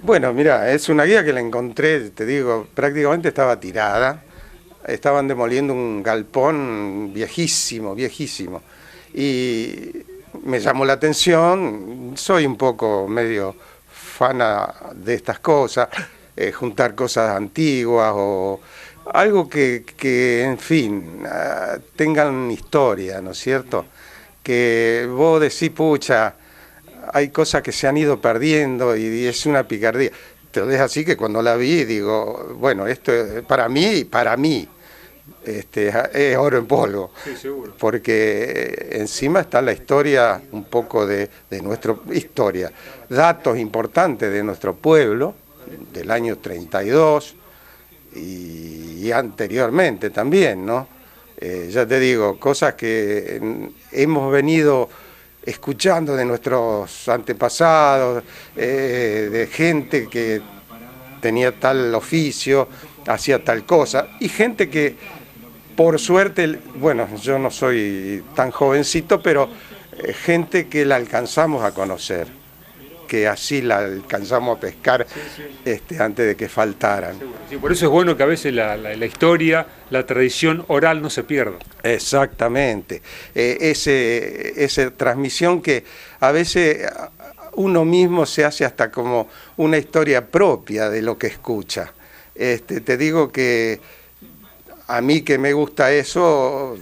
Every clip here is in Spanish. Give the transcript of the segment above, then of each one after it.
Bueno, mira, es una guía que la encontré, te digo, prácticamente estaba tirada. Estaban demoliendo un galpón viejísimo, viejísimo. Y me llamó la atención, soy un poco medio fana de estas cosas, juntar cosas antiguas o algo que en fin, tengan historia, ¿no es cierto? Que vos decís, pucha, hay cosas que se han ido perdiendo y es una picardía. Te lo dejo así que cuando la vi digo, bueno, esto es para mí, es oro en polvo. Sí, seguro. Porque encima está la historia, un poco de nuestra historia, datos importantes de nuestro pueblo, del año 32 y anteriormente también, ¿no? Ya te digo, cosas que hemos venido escuchando de nuestros antepasados, de gente que tenía tal oficio, hacía tal cosa, y gente que, por suerte, bueno, yo no soy tan jovencito, pero gente que la alcanzamos a conocer, que así la alcanzamos a pescar antes de que faltaran. Sí, por eso es bueno que a veces la historia, la tradición oral no se pierda. Exactamente, esa transmisión que a veces uno mismo se hace hasta como una historia propia de lo que escucha. Te digo que a mí que me gusta eso,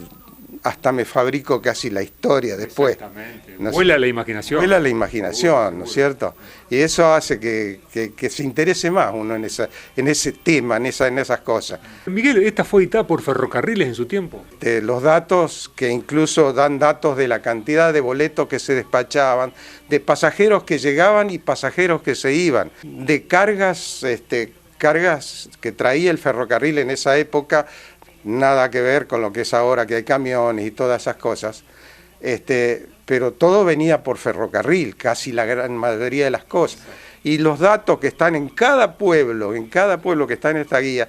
hasta me fabrico casi la historia después. Exactamente. ¿No? Vuela la imaginación. Vuela la imaginación, ¿no es cierto? Y eso hace que se interese más uno en ese tema, en esas cosas. Miguel, esta fue editada por Ferrocarriles en su tiempo. Los datos que incluso dan datos de la cantidad de boletos que se despachaban, de pasajeros que llegaban y pasajeros que se iban, de cargas que traía el ferrocarril en esa época, nada que ver con lo que es ahora, que hay camiones y todas esas cosas, pero todo venía por ferrocarril, casi la gran mayoría de las cosas. Y los datos que están en cada pueblo que está en esta guía,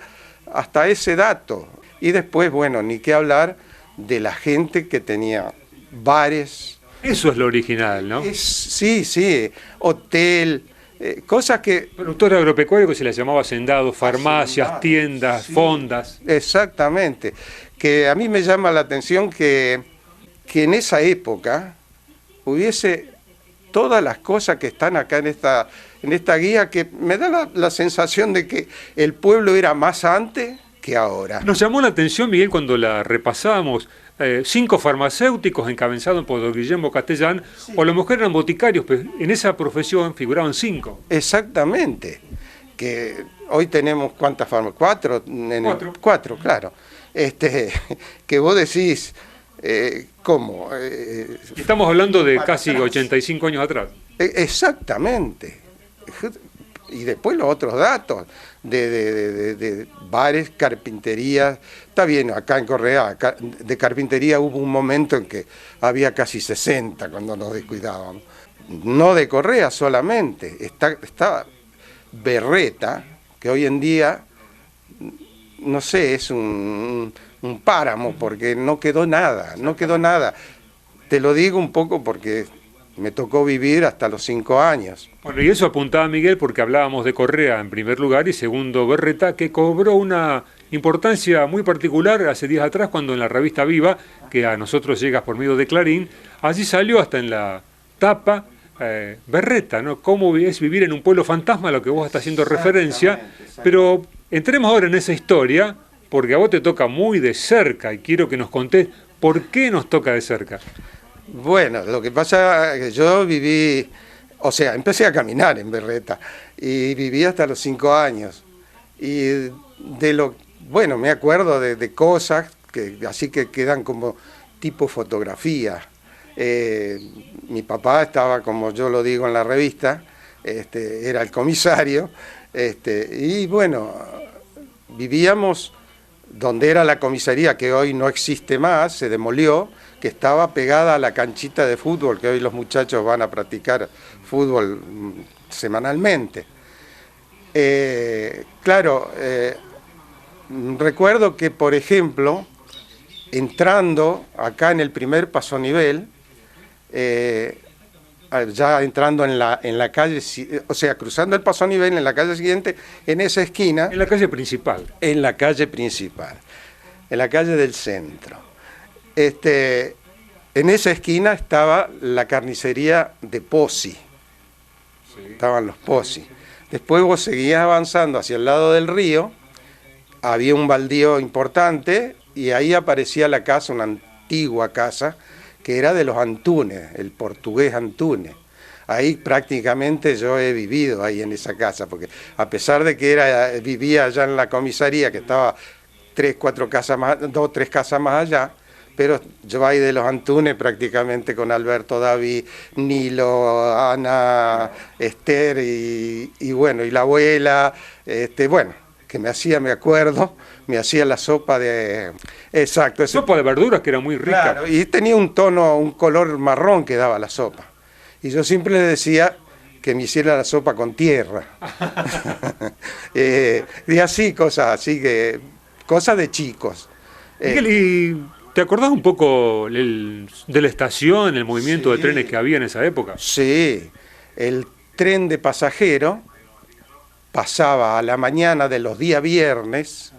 hasta ese dato. Y después, bueno, ni qué hablar de la gente que tenía bares. Eso es lo original, ¿no? Sí, hotel, cosas que... Productor agropecuario que se les llamaba hacendados, farmacias, tiendas, sí, fondas. Exactamente. Que a mí me llama la atención que en esa época hubiese todas las cosas que están acá en esta guía, que me da la sensación de que el pueblo era más antes que ahora. Nos llamó la atención, Miguel, cuando la repasábamos, 5 farmacéuticos encabezados por don Guillermo Castellán, sí. O a lo mejor eran boticarios, pero en esa profesión figuraban 5. Exactamente, que hoy tenemos ¿cuántas farmacias? 4, 4, claro. Que vos decís, ¿cómo? Estamos hablando de casi 85 años atrás. Exactamente. Y después los otros datos de bares, carpinterías. Está bien, acá en Correa, de carpintería hubo un momento en que había casi 60 cuando nos descuidábamos. No de Correa solamente, estaba Berreta, que hoy en día, no sé, es un páramo, porque no quedó nada. Te lo digo un poco porque me tocó vivir hasta los 5 años. Bueno, y eso apuntaba Miguel porque hablábamos de Correa en primer lugar y segundo Berreta, que cobró una importancia muy particular hace días atrás cuando en la revista Viva, que a nosotros llega por medio de Clarín, allí salió hasta en la tapa Berreta, ¿no? Cómo es vivir en un pueblo fantasma, a lo que vos estás haciendo referencia, pero entremos ahora en esa historia porque a vos te toca muy de cerca y quiero que nos contés por qué nos toca de cerca. Bueno, lo que pasa es que yo viví, o sea, empecé a caminar en Berreta y viví hasta los 5 años. Y bueno, me acuerdo de cosas que así que quedan como tipo fotografía. Mi papá estaba, como yo lo digo en la revista, era el comisario, y bueno, vivíamos donde era la comisaría, que hoy no existe más, se demolió, que estaba pegada a la canchita de fútbol, que hoy los muchachos van a practicar fútbol semanalmente. Claro, recuerdo que, por ejemplo, entrando acá en el primer pasonivel, ya entrando en la calle, o sea, cruzando el paso a nivel en la calle siguiente, en esa esquina. En la calle principal. En la calle principal, en la calle del centro. En esa esquina estaba la carnicería de Pozzi. Sí. Estaban los Pozzi. Después vos seguías avanzando hacia el lado del río, había un baldío importante y ahí aparecía la casa, una antigua casa, que era de los Antunes, el portugués Antunes. Ahí prácticamente yo he vivido ahí en esa casa, porque a pesar de que vivía allá en la comisaría, que estaba 2 o 3 casas más allá, pero yo ahí de los Antunes prácticamente con Alberto, David, Nilo, Ana, Esther y bueno, y la abuela, bueno, que me acuerdo, me hacía la sopa de... Exacto. Sopa de verduras que era muy rica. Claro, y tenía un color marrón que daba la sopa. Y yo siempre le decía que me hiciera la sopa con tierra. Y así, cosas de chicos. Miguel, ¿y te acordás un poco de la estación, el movimiento de trenes que había en esa época? Sí, el tren de pasajero pasaba a la mañana de los días viernes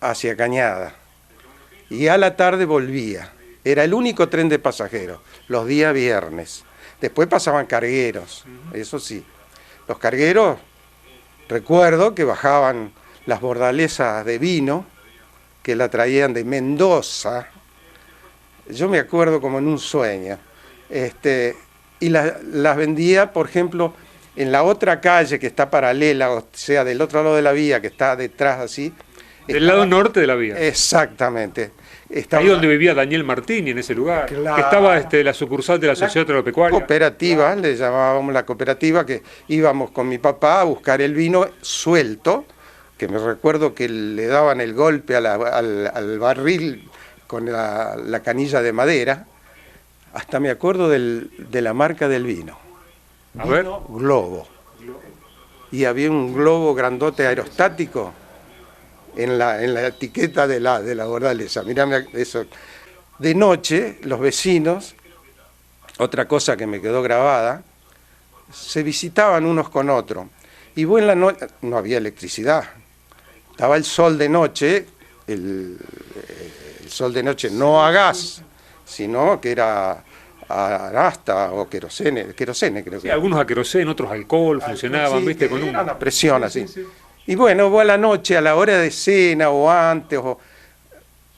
hacia Cañada y a la tarde volvía. Era el único tren de pasajeros, los días viernes. Después pasaban cargueros, eso sí. Los cargueros, recuerdo que bajaban las bordalesas de vino, que la traían de Mendoza. Yo me acuerdo como en un sueño. Y las vendía, por ejemplo, en la otra calle que está paralela, o sea, del otro lado de la vía, que está detrás así. Del lado norte de la vía. Exactamente. Ahí donde vivía Daniel Martini, en ese lugar. Claro. Que estaba la sucursal de la Sociedad Agropecuaria. Cooperativa, le llamábamos la cooperativa, que íbamos con mi papá a buscar el vino suelto, que me recuerdo que le daban el golpe al barril con la canilla de madera. Hasta me acuerdo de la marca del vino. A ver. Globo. Y había un globo grandote aerostático en la etiqueta de la bordalesa. Mirame eso. De noche, los vecinos, otra cosa que me quedó grabada, se visitaban unos con otros. Y vos en la noche, no había electricidad. Estaba el sol de noche, el sol de noche no a gas, sino que era a nafta o querosene creo que. Sí, algunos a querosene, otros alcohol, funcionaban, sí, viste, con una presión así. Sí. Y bueno, vos a la noche, a la hora de cena o antes,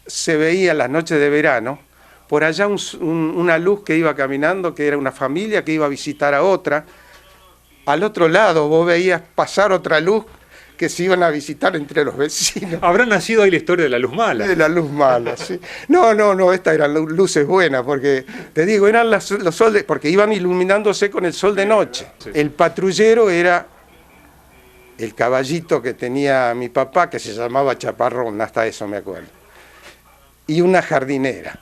se veía las noches de verano, por allá una luz que iba caminando, que era una familia que iba a visitar a otra. Al otro lado vos veías pasar otra luz que se iban a visitar entre los vecinos. ¿Habrá nacido ahí la historia de la luz mala? De la luz mala, sí. No, estas eran luces buenas, porque, te digo, eran los soles, porque iban iluminándose con el sol de noche. Sí. El patrullero era el caballito que tenía mi papá, que se llamaba Chaparrón, hasta eso me acuerdo. Y una jardinera.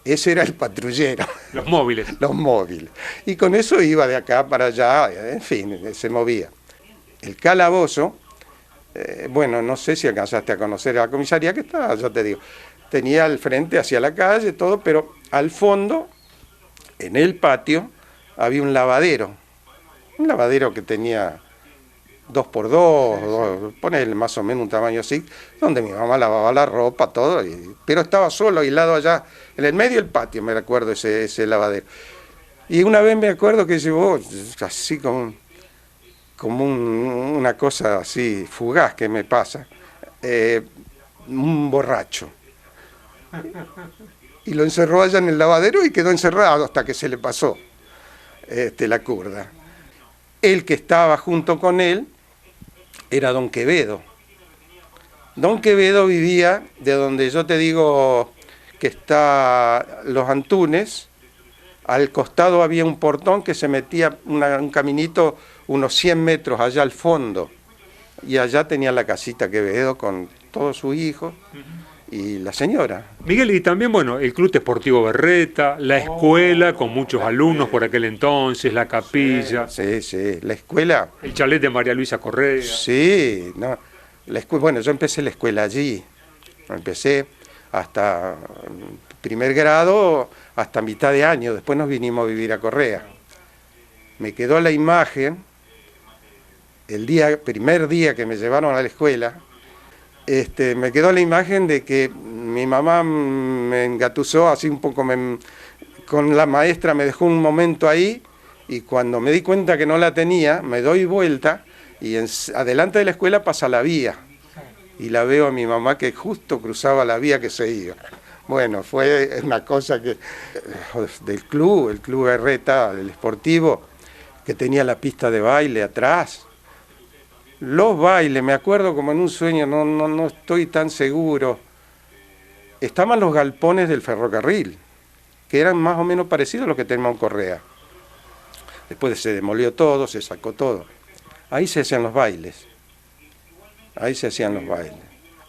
Ese era el patrullero. Los móviles. Los móviles. Y con eso iba de acá para allá, en fin, se movía. El calabozo, bueno, no sé si alcanzaste a conocer a la comisaría que estaba, yo te digo, tenía al frente hacia la calle, todo, pero al fondo, en el patio, había un lavadero que tenía 2x2, ponele más o menos un tamaño así, donde mi mamá lavaba la ropa, todo, pero estaba solo, aislado allá, en el medio del patio, me recuerdo ese lavadero. Y una vez me acuerdo que llevó, así como una cosa así fugaz que me pasa, un borracho. Y lo encerró allá en el lavadero y quedó encerrado hasta que se le pasó la curda. El que estaba junto con él era don Quevedo. Don Quevedo vivía de donde yo te digo que está Los Antunes. Al costado había un portón que se metía un caminito unos 100 metros allá al fondo. Y allá tenía la casita Quevedo con todos sus hijos y la señora. Miguel, y también, bueno, el Club Deportivo Berreta, la escuela con muchos alumnos por aquel entonces, la capilla. Sí, la escuela. El chalet de María Luisa Correa. Sí, no, bueno, yo empecé la escuela allí. Empecé hasta primer grado hasta mitad de año, después nos vinimos a vivir a Correa. Me quedó la imagen, primer día que me llevaron a la escuela, me quedó la imagen de que mi mamá me engatusó así un poco, con la maestra me dejó un momento ahí, y cuando me di cuenta que no la tenía, me doy vuelta y adelante de la escuela pasa la vía. Y la veo a mi mamá que justo cruzaba la vía que se iba. Bueno, fue una cosa que el club Berreta, el esportivo, que tenía la pista de baile atrás. Los bailes, me acuerdo como en un sueño, no estoy tan seguro. Estaban los galpones del ferrocarril, que eran más o menos parecidos a los que tenemos en Correa. Después se demolió todo, se sacó todo. Ahí se hacían los bailes. Ahí se hacían los bailes.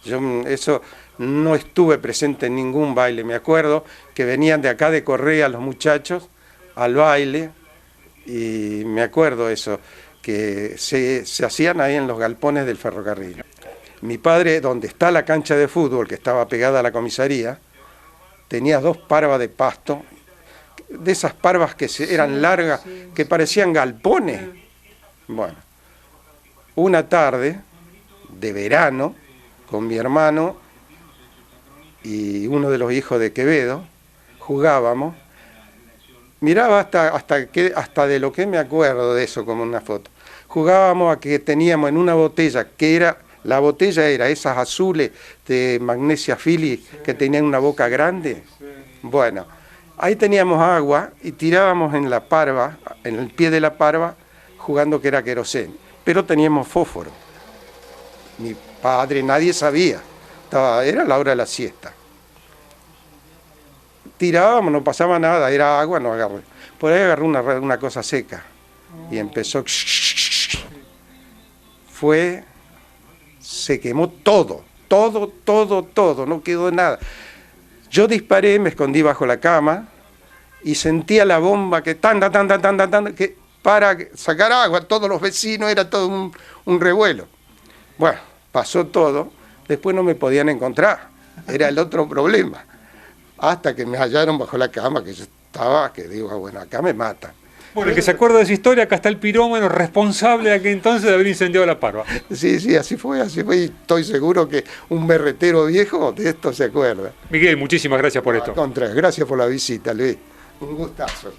Yo eso no estuve presente en ningún baile. Me acuerdo que venían de acá de Correa los muchachos al baile, y me acuerdo eso, que se hacían ahí en los galpones del ferrocarril. Mi padre, donde está la cancha de fútbol, que estaba pegada a la comisaría, tenía 2 parvas de pasto, de esas parvas que eran largas, que parecían galpones. Bueno, una tarde de verano, con mi hermano y uno de los hijos de Quevedo, jugábamos. Miraba hasta de lo que me acuerdo de eso, como una foto. Jugábamos a que teníamos en una botella, la botella era esas azules de Magnesia Philly, que tenían una boca grande. Bueno, ahí teníamos agua y tirábamos en la parva, en el pie de la parva, jugando que era querosén. Pero teníamos fósforo. Mi padre, nadie sabía. Era la hora de la siesta. Tirábamos, no pasaba nada, era agua, no agarré. Por ahí agarré una cosa seca y empezó. Se quemó todo, no quedó nada. Yo disparé, me escondí bajo la cama y sentía la bomba que que para sacar agua, todos los vecinos, era todo un revuelo. Bueno, pasó todo, después no me podían encontrar, era el otro problema. Hasta que me hallaron bajo la cama, que yo estaba, que digo, bueno, acá me matan. Bueno, el que se acuerda de esa historia, acá está el pirómano responsable de aquel entonces de haber incendiado la parva. Sí, así fue, y estoy seguro que un berretero viejo de esto se acuerda. Miguel, muchísimas gracias por esto. Gracias por la visita, Luis. Un gustazo.